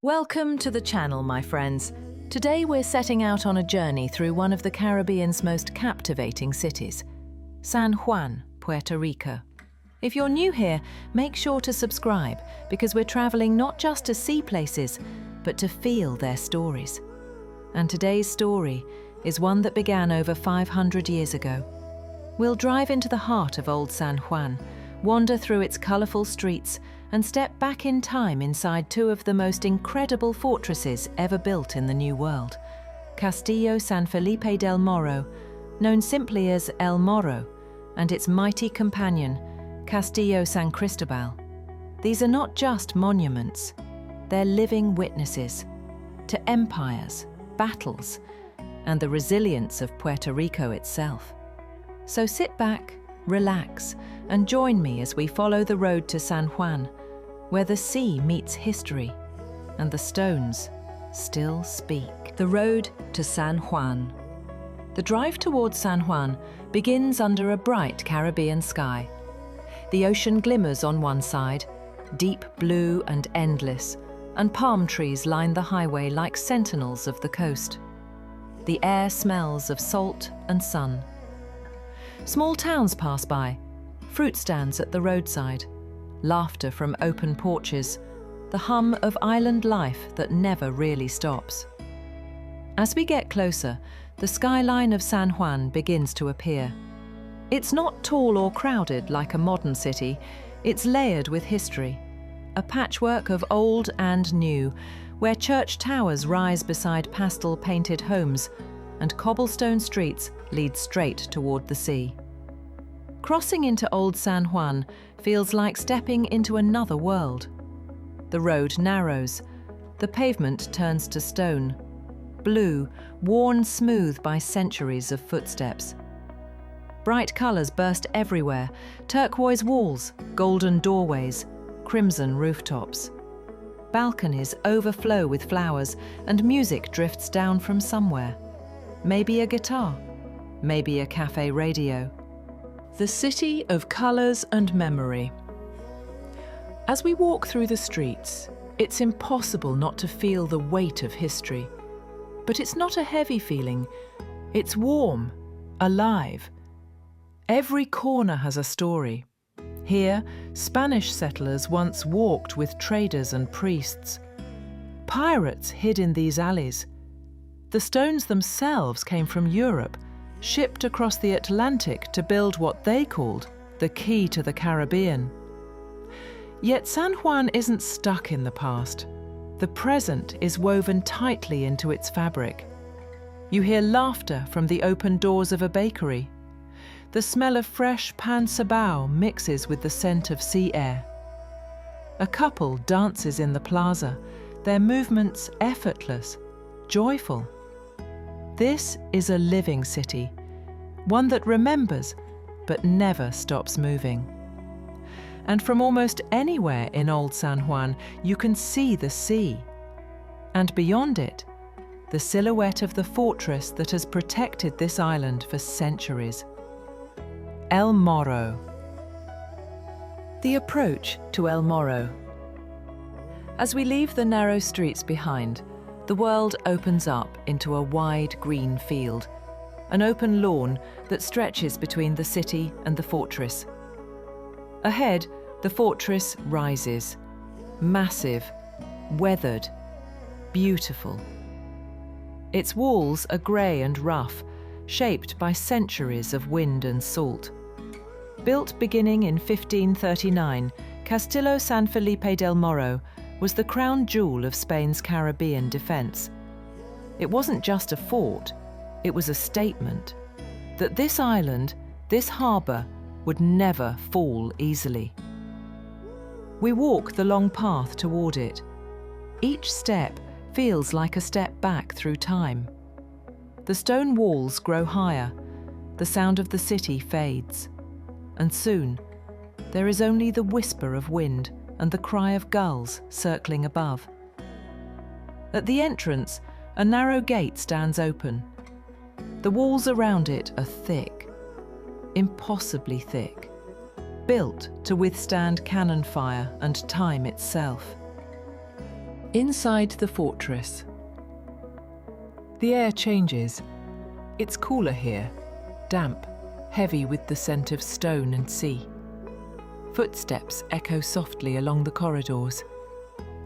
Welcome to the channel, my friends. Today we're setting out on a journey through one of the Caribbean's most captivating cities, San Juan, Puerto Rico. If you're new here, make sure to subscribe because we're traveling not just to see places, but to feel their stories. And today's story is one that began over 500 years ago. We'll drive into the heart of Old San Juan, wander through its colourful streets, and step back in time inside two of the most incredible fortresses ever built in the New World. Castillo San Felipe del Morro, known simply as El Morro, and its mighty companion, Castillo San Cristóbal. These are not just monuments, they're living witnesses to empires, battles, and the resilience of Puerto Rico itself. So sit back, relax, and join me as we follow the road to San Juan, where the sea meets history and the stones still speak. The road to San Juan. The drive towards San Juan begins under a bright Caribbean sky. The ocean glimmers on one side, deep blue and endless, and palm trees line the highway like sentinels of the coast. The air smells of salt and sun. Small towns pass by, fruit stands at the roadside, laughter from open porches, the hum of island life that never really stops. As we get closer, the skyline of San Juan begins to appear. It's not tall or crowded like a modern city, it's layered with history, a patchwork of old and new, where church towers rise beside pastel-painted homes and cobblestone streets lead straight toward the sea. Crossing into Old San Juan feels like stepping into another world. The road narrows, the pavement turns to stone, blue, worn smooth by centuries of footsteps. Bright colours burst everywhere, turquoise walls, golden doorways, crimson rooftops. Balconies overflow with flowers and music drifts down from somewhere. Maybe a guitar, maybe a cafe radio. The city of colours and memory. As we walk through the streets, it's impossible not to feel the weight of history. But it's not a heavy feeling. It's warm, alive. Every corner has a story. Here, Spanish settlers once walked with traders and priests. Pirates hid in these alleys. The stones themselves came from Europe, shipped across the Atlantic to build what they called the key to the Caribbean. Yet San Juan isn't stuck in the past. The present is woven tightly into its fabric. You hear laughter from the open doors of a bakery. The smell of fresh pan sabao mixes with the scent of sea air. A couple dances in the plaza, their movements effortless, joyful. This is a living city, one that remembers but never stops moving. And from almost anywhere in Old San Juan, you can see the sea. And beyond it, the silhouette of the fortress that has protected this island for centuries. El Morro. The approach to El Morro. As we leave the narrow streets behind, the world opens up into a wide green field, an open lawn that stretches between the city and the fortress. Ahead, the fortress rises, massive, weathered, beautiful. Its walls are grey and rough, shaped by centuries of wind and salt. Built beginning in 1539, Castillo San Felipe del Morro was the crown jewel of Spain's Caribbean defence. It wasn't just a fort, it was a statement that this island, this harbour, would never fall easily. We walk the long path toward it. Each step feels like a step back through time. The stone walls grow higher, the sound of the city fades, and soon there is only the whisper of wind and the cry of gulls circling above. At the entrance, a narrow gate stands open. The walls around it are thick, impossibly thick, built to withstand cannon fire and time itself. Inside the fortress. The air changes. It's cooler here, damp, heavy with the scent of stone and sea. Footsteps echo softly along the corridors.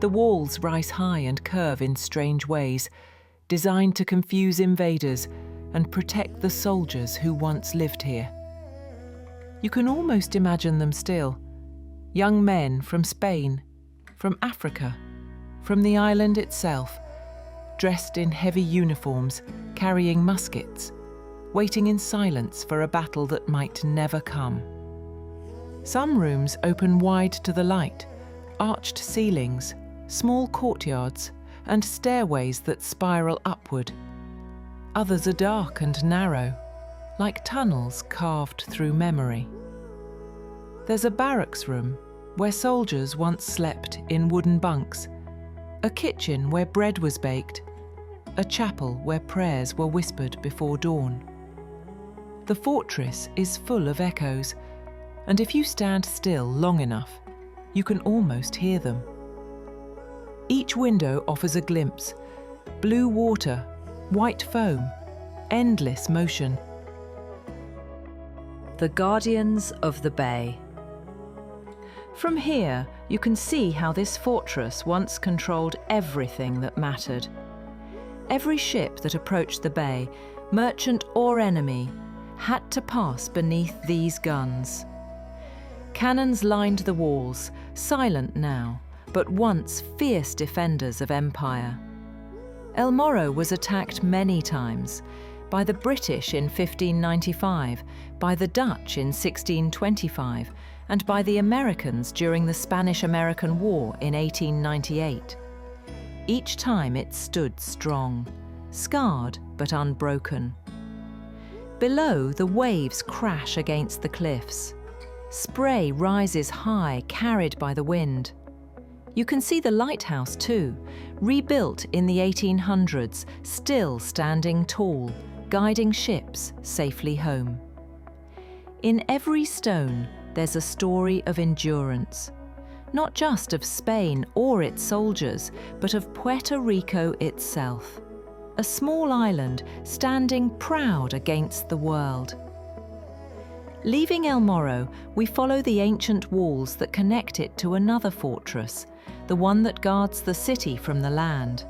The walls rise high and curve in strange ways, designed to confuse invaders and protect the soldiers who once lived here. You can almost imagine them still. Young men from Spain, from Africa, from the island itself, dressed in heavy uniforms, carrying muskets, waiting in silence for a battle that might never come. Some rooms open wide to the light, arched ceilings, small courtyards, and stairways that spiral upward. Others are dark and narrow, like tunnels carved through memory. There's a barracks room where soldiers once slept in wooden bunks, a kitchen where bread was baked, a chapel where prayers were whispered before dawn. The fortress is full of echoes, and if you stand still long enough, you can almost hear them. Each window offers a glimpse: blue water, white foam, endless motion. The Guardians of the Bay. From here, you can see how this fortress once controlled everything that mattered. Every ship that approached the bay, merchant or enemy, had to pass beneath these guns. Cannons lined the walls, silent now, but once fierce defenders of empire. El Morro was attacked many times, by the British in 1595, by the Dutch in 1625, and by the Americans during the Spanish-American War in 1898. Each time it stood strong, scarred but unbroken. Below, the waves crash against the cliffs. Spray rises high, carried by the wind. You can see the lighthouse too, rebuilt in the 1800s, still standing tall, guiding ships safely home. In every stone, there's a story of endurance, not just of Spain or its soldiers, but of Puerto Rico itself, a small island standing proud against the world. Leaving El Morro, we follow the ancient walls that connect it to another fortress, the one that guards the city from the land.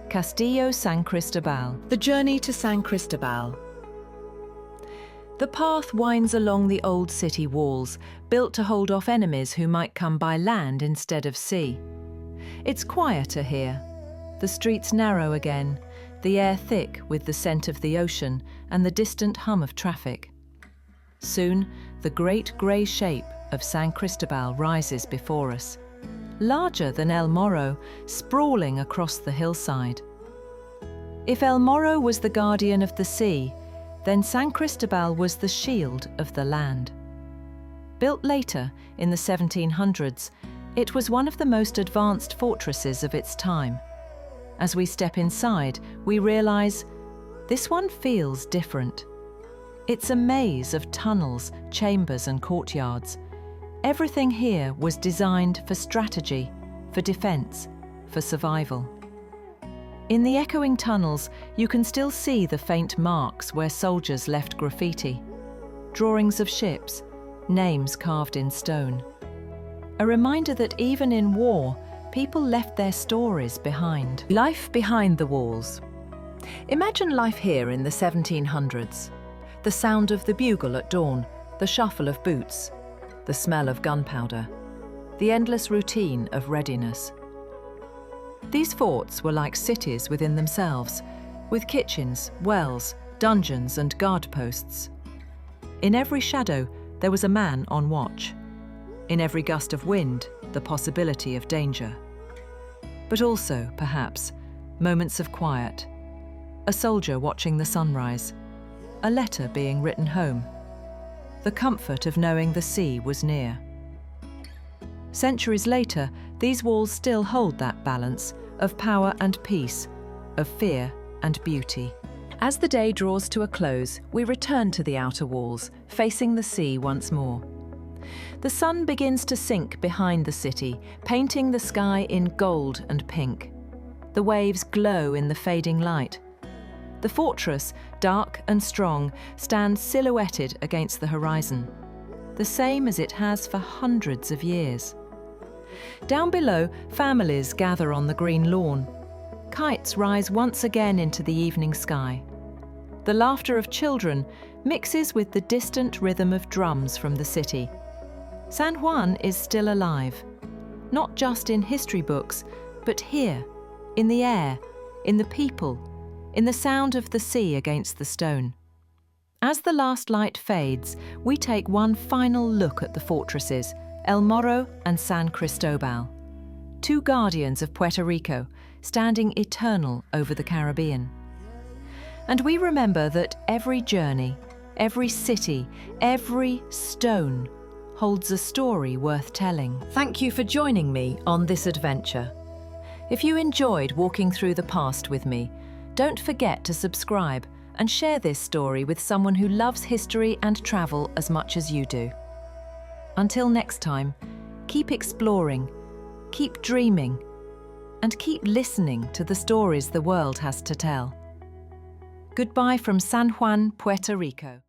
Castillo San Cristóbal. The journey to San Cristóbal. The path winds along the old city walls, built to hold off enemies who might come by land instead of sea. It's quieter here. The streets narrow again, the air thick with the scent of the ocean and the distant hum of traffic. Soon, the great grey shape of San Cristóbal rises before us, larger than El Morro, sprawling across the hillside. If El Morro was the guardian of the sea, then San Cristóbal was the shield of the land. Built later, in the 1700s, it was one of the most advanced fortresses of its time. As we step inside, we realise this one feels different. It's a maze of tunnels, chambers and courtyards. Everything here was designed for strategy, for defence, for survival. In the echoing tunnels, you can still see the faint marks where soldiers left graffiti, drawings of ships, names carved in stone. A reminder that even in war, people left their stories behind. Life behind the walls. Imagine life here in the 1700s. The sound of the bugle at dawn, the shuffle of boots, the smell of gunpowder, the endless routine of readiness. These forts were like cities within themselves, with kitchens, wells, dungeons and guard posts. In every shadow, there was a man on watch. In every gust of wind, the possibility of danger. But also, perhaps, moments of quiet. A soldier watching the sunrise, a letter being written home, the comfort of knowing the sea was near. Centuries later, these walls still hold that balance of power and peace, of fear and beauty. As the day draws to a close, we return to the outer walls, facing the sea once more. The sun begins to sink behind the city, painting the sky in gold and pink. The waves glow in the fading light. The fortress, dark and strong, stands silhouetted against the horizon, the same as it has for hundreds of years. Down below, families gather on the green lawn. Kites rise once again into the evening sky. The laughter of children mixes with the distant rhythm of drums from the city. San Juan is still alive, not just in history books, but here, in the air, in the people, in the sound of the sea against the stone. As the last light fades, we take one final look at the fortresses, El Morro and San Cristóbal, two guardians of Puerto Rico, standing eternal over the Caribbean. And we remember that every journey, every city, every stone holds a story worth telling. Thank you for joining me on this adventure. If you enjoyed walking through the past with me, don't forget to subscribe and share this story with someone who loves history and travel as much as you do. Until next time, keep exploring, keep dreaming, and keep listening to the stories the world has to tell. Goodbye from San Juan, Puerto Rico.